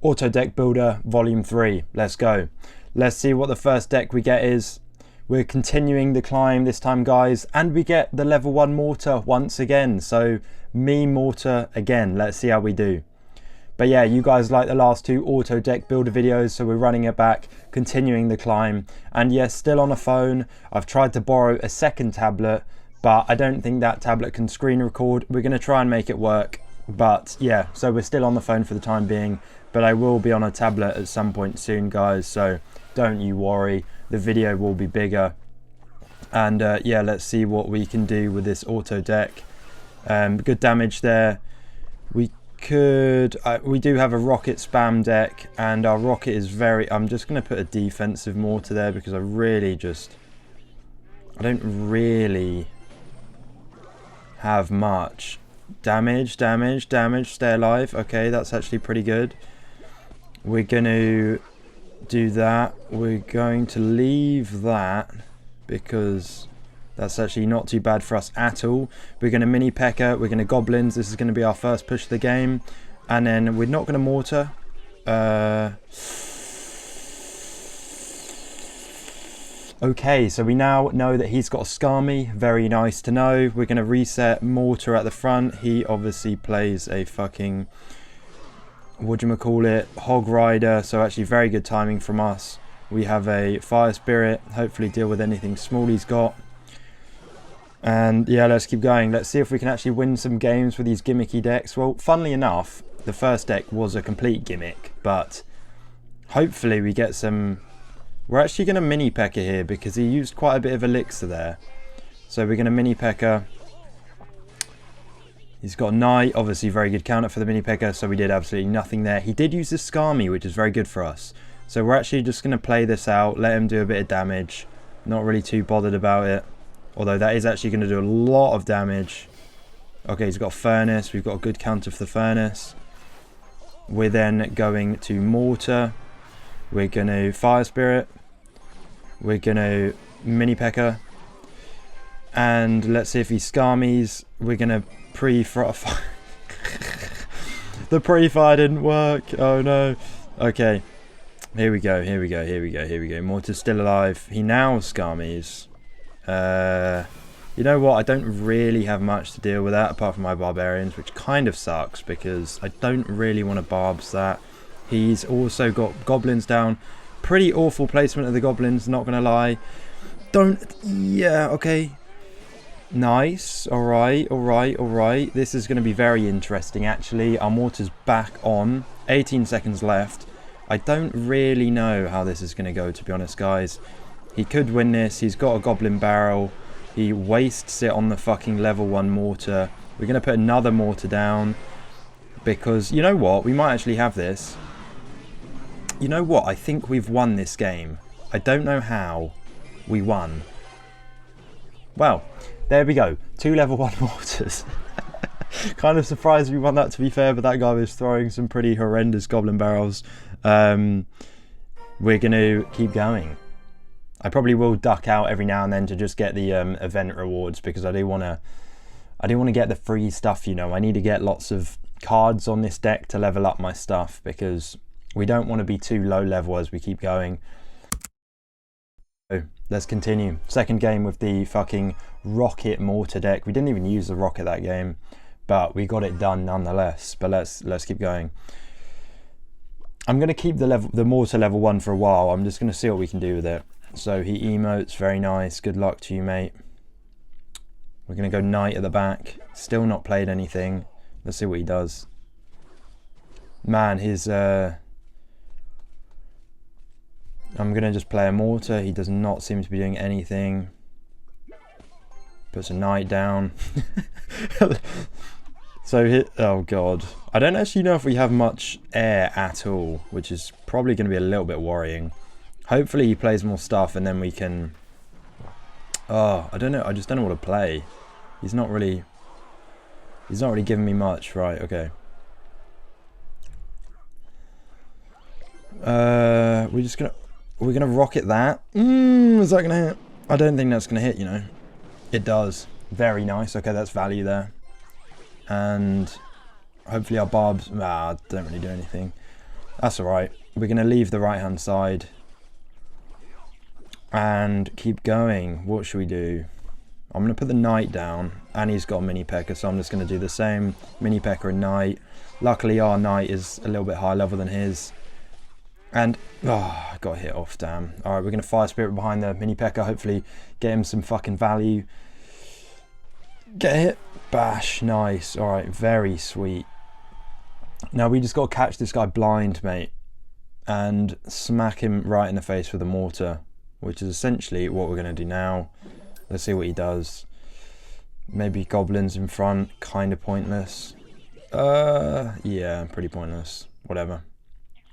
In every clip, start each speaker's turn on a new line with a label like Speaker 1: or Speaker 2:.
Speaker 1: Auto Deck Builder Volume 3. Let's go. Let's see what the first deck we get is. We're continuing the climb this time, guys, and we get the level 1 mortar once again. So me mortar again. Let's see how we do. But yeah, you guys like the last 2 auto deck builder videos, so we're running it back, continuing the climb. And yes, still on a phone. I've tried to borrow a second tablet, but I don't think that tablet can screen record. We're going to try and make it work. But yeah, so we're still on the phone for the time being, but I will be on a tablet at some point soon, guys, so don't you worry. The video will be bigger. And yeah, let's see what we can do with this auto deck. Good damage there. We do have a rocket spam deck, and our rocket is very... I'm just going to put a defensive mortar there because I don't really have much. Damage, stay alive. Okay, that's actually pretty good. We're going to do that. We're going to leave that because that's actually not too bad for us at all. We're going to mini P.E.K.K.A. We're going to goblins. This is going to be our first push of the game. And then we're not going to mortar. Okay, so we now know that he's got a Scammy. Very nice to know. We're going to reset mortar at the front. He obviously plays a fucking... whatchamacallit, Hog Rider, so actually very good timing from us. We have a Fire Spirit, hopefully deal with anything small he's got. And yeah, let's keep going. Let's see if we can actually win some games with these gimmicky decks. Well, funnily enough, the first deck was a complete gimmick, but hopefully we get some... We're actually going to mini P.E.K.K.A. here because he used quite a bit of elixir there. So we're going to mini P.E.K.K.A. He's got a Knight, obviously very good counter for the mini P.E.K.K.A, so we did absolutely nothing there. He did use the Scammy, which is very good for us. So we're actually just going to play this out, let him do a bit of damage. Not really too bothered about it. Although that is actually going to do a lot of damage. Okay, he's got a Furnace. We've got a good counter for the Furnace. We're then going to Mortar. We're going to Fire Spirit. We're going to mini P.E.K.K.A. And let's see if he Scamies. We're going to pre-fire. The pre-fire didn't work. Oh no. Okay. Here we go. Mortar's still alive. He now Scamies. You know what? I don't really have much to deal with that apart from my barbarians, which kind of sucks because I don't really want to barbs that. He's also got goblins down. Pretty awful placement of the goblins, not gonna lie. Yeah, okay. Nice. Alright. This is going to be very interesting, actually. Our mortar's back on. 18 seconds left. I don't really know how this is going to go, to be honest, guys. He could win this. He's got a goblin barrel. He wastes it on the fucking level 1 mortar. We're going to put another mortar down. Because, you know what? We might actually have this. You know what? I think we've won this game. I don't know how we won. Well... There we go, 2 level 1 mortars. Kind of surprised we won that, to be fair, but that guy was throwing some pretty horrendous goblin barrels. We're going to keep going. I probably will duck out every now and then to just get the event rewards because I do want to get the free stuff, you know. I need to get lots of cards on this deck to level up my stuff because we don't want to be too low level as we keep going. So let's continue. Second game with the fucking rocket mortar deck. We didn't even use the rocket that game, but we got it done nonetheless. But let's keep going. I'm going to keep the mortar level 1 for a while. I'm just going to see what we can do with it. So he emotes, very nice. Good luck to you, mate. We're going to go Knight at the back. Still not played anything. Let's see what he does. Man, his I'm going to just play a mortar. He does not seem to be doing anything. Puts a Knight down. So, oh god. I don't actually know if we have much air at all, which is probably going to be a little bit worrying. Hopefully he plays more stuff and then we can... Oh, I don't know. I just don't know what to play. He's not really giving me much. Right, okay. We're gonna rocket that. Is that gonna hit? I don't think that's gonna hit, you know. It does. Very nice. Okay, that's value there. And hopefully our barbs don't really do anything. That's alright. We're going to leave the right-hand side and keep going. What should we do? I'm going to put the knight down, and he's got a mini P.E.K.K.A, so I'm just going to do the same mini P.E.K.K.A and knight. Luckily, our knight is a little bit higher level than his. And, oh, I got hit off, damn. Alright, we're going to fire spirit behind the mini P.E.K.K.A, hopefully get him some fucking value. Get hit. Bash, nice. Alright, very sweet. Now, we just got to catch this guy blind, mate. And smack him right in the face with a mortar, which is essentially what we're going to do now. Let's see what he does. Maybe goblins in front, kind of pointless. Yeah, pretty pointless. Whatever.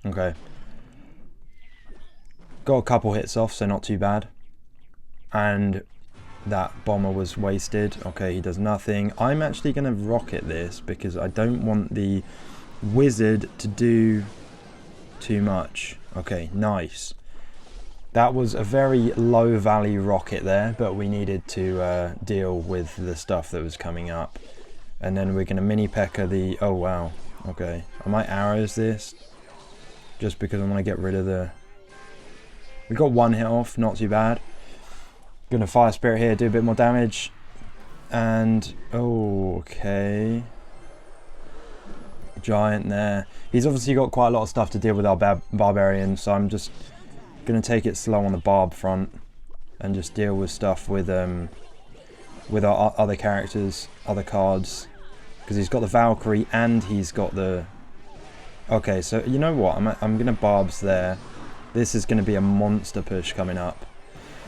Speaker 1: Okay. Got a couple hits off, so not too bad. And that bomber was wasted. Okay, he does nothing. I'm actually going to rocket this because I don't want the wizard to do too much. Okay, nice. That was a very low value rocket there, but we needed to deal with the stuff that was coming up. And then we're going to mini P.E.K.K.A the... Oh, wow. Okay. I might arrows this just because I want to get rid of the... We got one hit off, not too bad. Going to fire spirit here, do a bit more damage. And... Oh, okay. Giant there. He's obviously got quite a lot of stuff to deal with our barbarian, so I'm just going to take it slow on the barb front and just deal with stuff with our other characters, other cards, because he's got the Valkyrie and he's got the... Okay, so you know what? I'm going to barbs there. This is going to be a monster push coming up.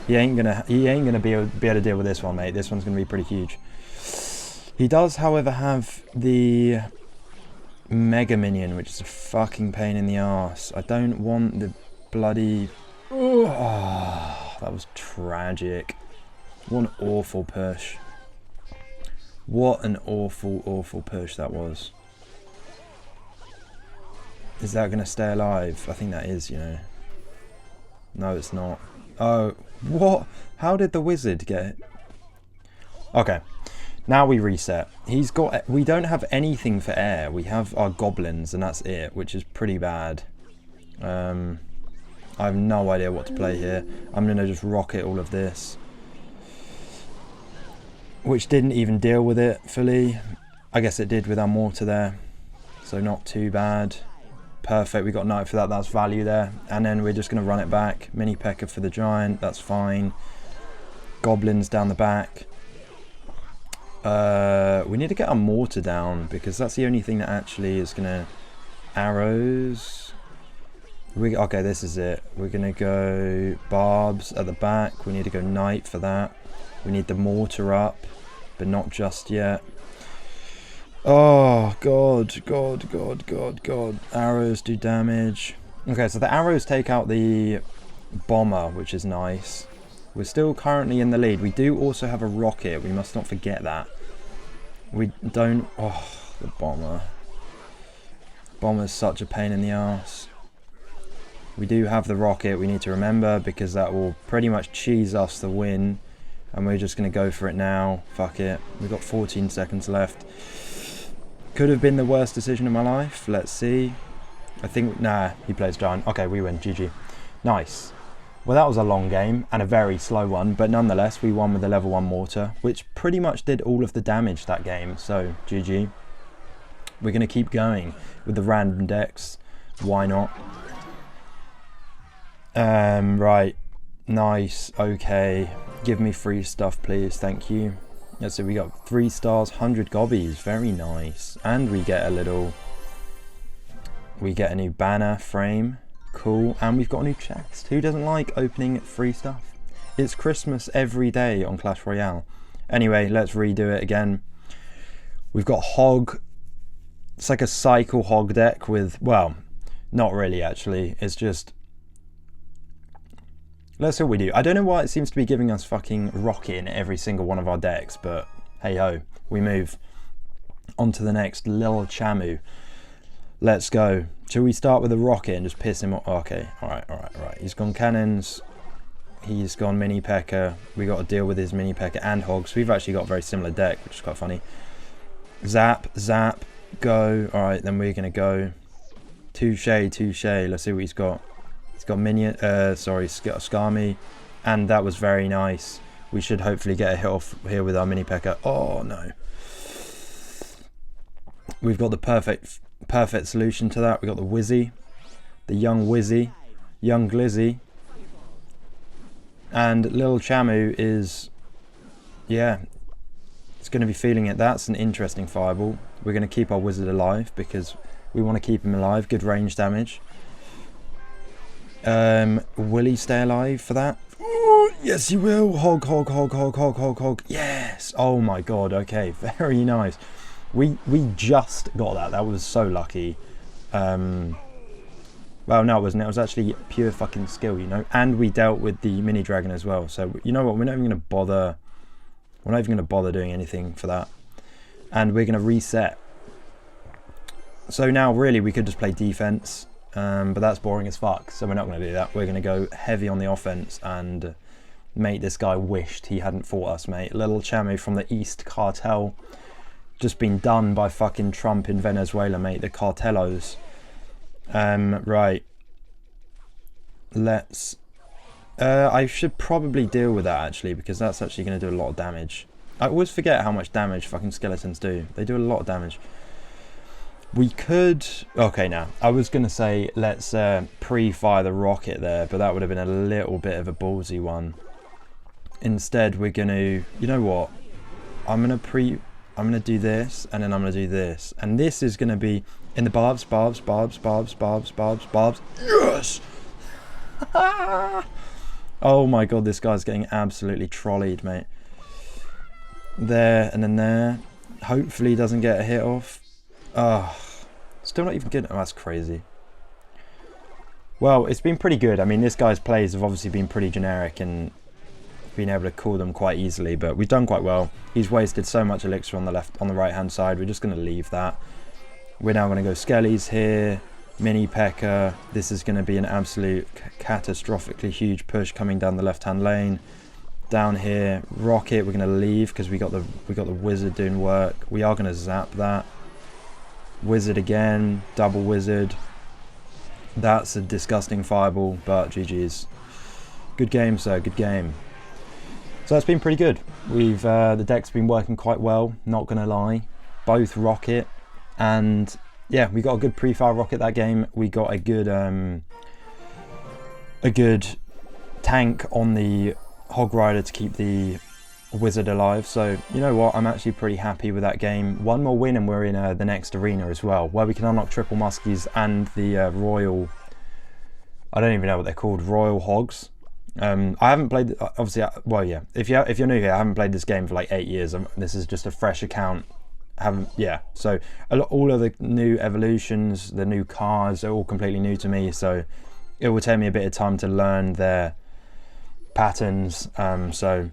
Speaker 1: He ain't gonna be able to deal with this one, mate. This one's going to be pretty huge. He does, however, have the Mega Minion, which is a fucking pain in the arse. I don't want the bloody... Oh, that was tragic. What an awful push. What an awful, awful push that was. Is that going to stay alive? I think that is, you know. No, it's not. Oh, what? How did the wizard get it? Okay. Now we reset. He's got... We don't have anything for air. We have our goblins, and that's it, which is pretty bad. I have no idea what to play here. I'm going to just rocket all of this. Which didn't even deal with it fully. I guess it did with our mortar there. So not too bad. Perfect, we got knight for that, that's value there. And then we're just going to run it back. Mini P.E.K.K.A for the giant, that's fine. Goblins down the back. We need to get our mortar down because that's the only thing that actually is going to... Arrows. Okay, this is it. We're going to go barbs at the back. We need to go knight for that. We need the mortar up, but not just yet. Oh, God, God, God, God, God. Arrows do damage. Okay, so the arrows take out the bomber, which is nice. We're still currently in the lead. We do also have a rocket. We must not forget that. We don't... Oh, the bomber. Bomber's such a pain in the arse. We do have the rocket, we need to remember, because that will pretty much cheese us the win. And we're just going to go for it now. Fuck it. We've got 14 seconds left. Could have been the worst decision of my life. Let's see. I think... Nah, he plays giant. Okay, we win. GG. Nice. Well, that was a long game and a very slow one. But nonetheless, we won with a level 1 mortar, which pretty much did all of the damage that game. So, GG. We're going to keep going with the random decks. Why not? Right. Nice. Okay. Give me free stuff, please. Thank you. Yeah, so we got 3 stars, 100 gobbies. Very nice. And we get a little... We get a new banner frame. Cool. And we've got a new chest. Who doesn't like opening free stuff? It's Christmas every day on Clash Royale. Anyway, let's redo it again. We've got Hog. It's like a cycle Hog deck with... Well, not really, actually. It's just... Let's see what we do. I don't know why it seems to be giving us fucking rocket in every single one of our decks, but hey ho, we move on to the next little Chamu. Let's go. Shall we start with a rocket and just piss him off? Okay, alright. He's gone cannons. He's gone mini P.E.K.K.A. We got to deal with his mini P.E.K.K.A. and hogs. We've actually got a very similar deck, which is quite funny. Zap, zap, go. Alright, then we're going to go. Touche, touche. Let's see what he's got. He's got minion, sorry, Skami. And that was very nice. We should hopefully get a hit off here with our mini P.E.K.K.A. Oh, no. We've got the perfect solution to that. We've got the Wizzy. The young Wizzy. Young Glizzy. And little Chamu is... Yeah. It's going to be feeling it. That's an interesting fireball. We're going to keep our Wizard alive because we want to keep him alive. Good range damage. Will he stay alive for that? Ooh, yes, he will. Hog, hog, hog, hog, hog, hog, hog. Yes. Oh my god. Okay. Very nice. We just got that. That was so lucky. Well, no, it wasn't. It was actually pure fucking skill, you know. And we dealt with the mini dragon as well. So you know what? We're not even going to bother. We're not even going to bother doing anything for that. And we're going to reset. So now, really, we could just play defense. But that's boring as fuck, so we're not going to do that. We're going to go heavy on the offense and make this guy wished he hadn't fought us, mate. Little Chamu from the East Cartel. Just been done by fucking Trump in Venezuela, mate. The cartelos. Right. Let's... I should probably deal with that, actually, because that's actually going to do a lot of damage. I always forget how much damage fucking skeletons do. They do a lot of damage. We could... Okay, now, I was going to say let's pre-fire the rocket there, but that would have been a little bit of a ballsy one. Instead, we're going to... You know what? I'm going to do this, and then I'm going to do this. And this is going to be in the barbs, barbs, barbs, barbs, barbs, barbs, barbs. Yes! Oh my god, this guy's getting absolutely trolleyed, mate. There, and then there. Hopefully he doesn't get a hit off. Oh, still not even good. Oh, that's crazy. Well, it's been pretty good. I mean, this guy's plays have obviously been pretty generic and been able to call them quite easily, but we've done quite well. He's wasted so much elixir on the right hand side. We're just going to leave that. We're now going to go Skellies here, mini P.E.K.K.A. This is going to be an absolute catastrophically huge push coming down the left hand lane. Down here, rocket. We're going to leave because we got the wizard doing work. We are going to zap that. Wizard again, double wizard. That's a disgusting fireball, but GG's. Good game, sir, good game. So that's been pretty good. We've the deck's been working quite well, not gonna lie. Both rocket, and yeah, we got a good pre-fire rocket that game. We got a good tank on the Hog Rider to keep the wizard alive. So you know what, I'm actually pretty happy with that game. One more win and we're in the next arena as well, where we can unlock triple muskies and the royal, I don't even know what they're called, royal hogs. I haven't played, obviously, well yeah, if you're new here, I haven't played this game for like 8 years. This is just a fresh account. Yeah, so all of the new evolutions, the new cars are all completely new to me, so it will take me a bit of time to learn their patterns, so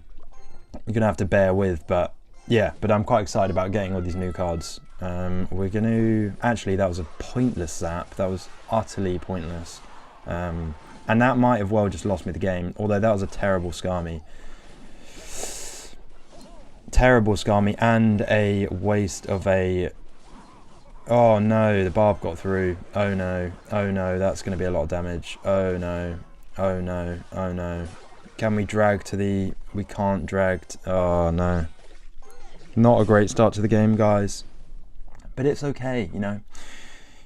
Speaker 1: you're gonna have to bear with, but yeah, but I'm quite excited about getting all these new cards. We're gonna, actually that was a pointless zap, that was utterly pointless, and that might have well just lost me the game, although that was a terrible Skami and a waste of a, oh no, the barb got through, oh no, that's gonna be a lot of damage, oh no, oh no, oh no. Can we drag to the... We can't drag... Oh, no. Not a great start to the game, guys. But it's okay, you know.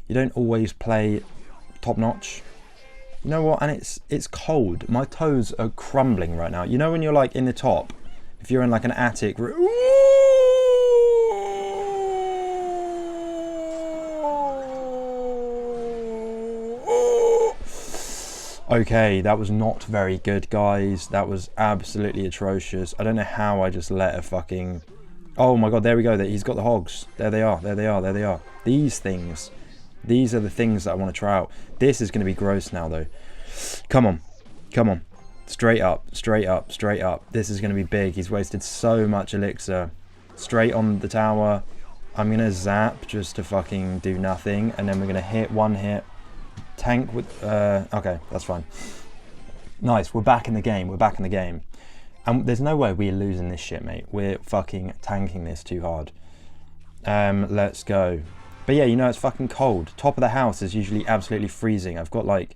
Speaker 1: You don't always play top-notch. You know what? And it's cold. My toes are crumbling right now. You know when you're, like, in the top? If you're in, like, an attic... Okay, that was not very good, guys. That was absolutely atrocious. I don't know how I just let a fucking... Oh my god, there we go. He's got the hogs. There they are, there they are, there they are. These things. These are the things that I want to try out. This is going to be gross now, though. Come on. Come on. Straight up, straight up, straight up. This is going to be big. He's wasted so much elixir. Straight on the tower. I'm going to zap just to fucking do nothing. And then we're going to hit one hit. Tank with okay, that's fine. Nice, we're back in the game, we're back in the game. And there's no way we're losing this shit, mate. We're fucking tanking this too hard. Let's go. But yeah, you know, it's fucking cold. Top of the house is usually absolutely freezing. I've got like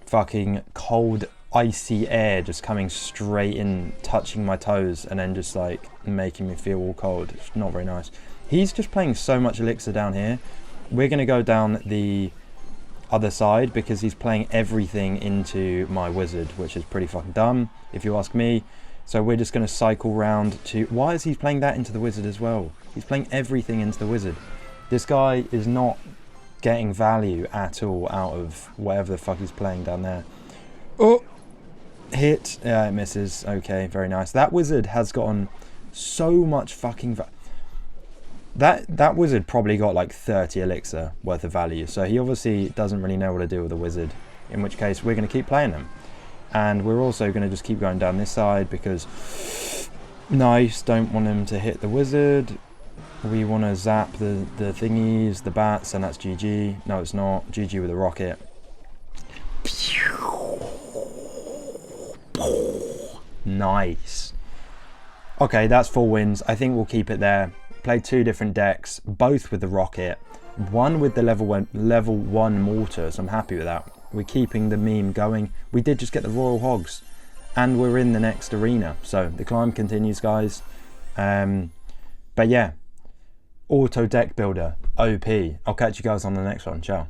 Speaker 1: fucking cold, icy air just coming straight in, touching my toes, and then just like making me feel all cold. It's not very nice. He's just playing so much elixir down here. We're going to go down the other side because he's playing everything into my wizard, which is pretty fucking dumb, if you ask me. So we're just going to cycle round to... Why is he playing that into the wizard as well? He's playing everything into the wizard. This guy is not getting value at all out of whatever the fuck he's playing down there. Oh! Hit. Yeah, it misses. Okay, very nice. That wizard has gotten so much fucking... That wizard probably got like 30 elixir worth of value. So he obviously doesn't really know what to do with a wizard. In which case, we're going to keep playing them. And we're also going to just keep going down this side because... Nice, don't want him to hit the wizard. We want to zap the thingies, the bats, and that's GG. No, it's not. GG with a rocket. Nice. Okay, that's 4 wins. I think we'll keep it there. Played 2 different decks, both with the rocket. One with the level 1 mortar, so I'm happy with that. We're keeping the meme going. We did just get the Royal Hogs. And we're in the next arena. So the climb continues, guys. But yeah. Auto deck builder. OP. I'll catch you guys on the next one. Ciao.